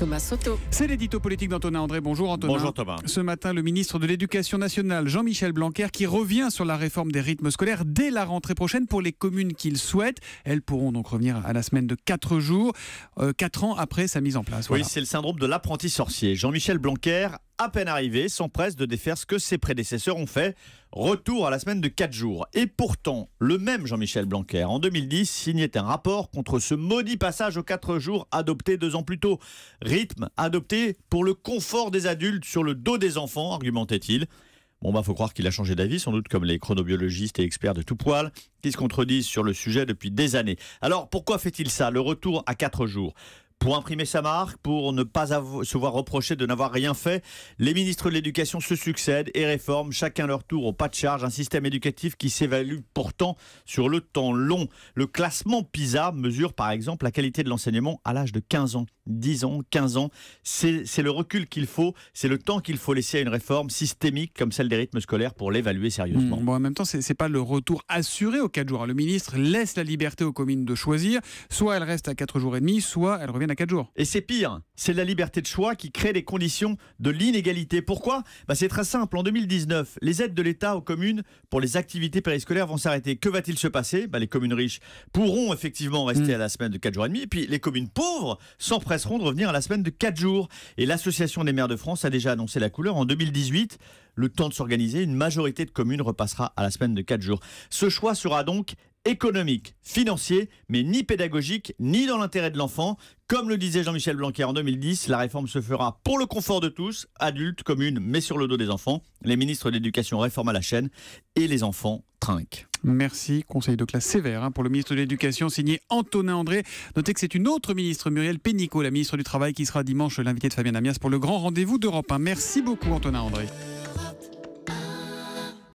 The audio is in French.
Thomas Soto. C'est l'édito politique d'Antonin André. Bonjour Antonin. Bonjour Thomas. Ce matin, le ministre de l'Éducation nationale, Jean-Michel Blanquer, qui revient sur la réforme des rythmes scolaires dès la rentrée prochaine pour les communes qu'il souhaitent. Elles pourront donc revenir à la semaine de 4 jours, 4 ans après sa mise en place. Voilà. Oui, c'est le syndrome de l'apprenti sorcier. Jean-Michel Blanquer, à peine arrivé, s'empresse de défaire ce que ses prédécesseurs ont fait. Retour à la semaine de 4 jours. Et pourtant, le même Jean-Michel Blanquer, en 2010, signait un rapport contre ce maudit passage aux 4 jours adopté 2 ans plus tôt. Rythme adopté pour le confort des adultes sur le dos des enfants, argumentait-il. Bon, faut croire qu'il a changé d'avis, sans doute comme les chronobiologistes et experts de tout poil, qui se contredisent sur le sujet depuis des années. Alors, pourquoi fait-il ça, le retour à 4 jours ? Pour imprimer sa marque, pour ne pas se voir reprocher de n'avoir rien fait, les ministres de l'Éducation se succèdent et réforment chacun leur tour au pas de charge un système éducatif qui s'évalue pourtant sur le temps long. Le classement PISA mesure par exemple la qualité de l'enseignement à l'âge de 15 ans. 10 ans, 15 ans, c'est le recul qu'il faut, c'est le temps qu'il faut laisser à une réforme systémique comme celle des rythmes scolaires pour l'évaluer sérieusement. En même temps, c'est pas le retour assuré aux 4 jours. Le ministre laisse la liberté aux communes de choisir. Soit elles restent à 4 jours et demi, soit elles reviennent à 4 jours. Et c'est pire, c'est la liberté de choix qui crée les conditions de l'inégalité. Pourquoi ? C'est très simple. En 2019, les aides de l'État aux communes pour les activités périscolaires vont s'arrêter. Que va-t-il se passer ? Les communes riches pourront effectivement rester à la semaine de 4 jours et demi. Et puis les communes pauvres s'empresseront de revenir à la semaine de 4 jours. Et l'Association des maires de France a déjà annoncé la couleur. En 2018, le temps de s'organiser, une majorité de communes repassera à la semaine de 4 jours. Ce choix sera donc économique, financier, mais ni pédagogique, ni dans l'intérêt de l'enfant. Comme le disait Jean-Michel Blanquer en 2010, la réforme se fera pour le confort de tous, adultes, communes, mais sur le dos des enfants. Les ministres de l'Éducation réforment à la chaîne et les enfants trinquent. Merci, conseil de classe sévère pour le ministre de l'Éducation signé Antonin André. Notez que c'est une autre ministre, Muriel Pénicaud, la ministre du Travail, qui sera dimanche l'invité de Fabien Amias pour le grand rendez-vous d'Europe 1. Merci beaucoup Antonin André.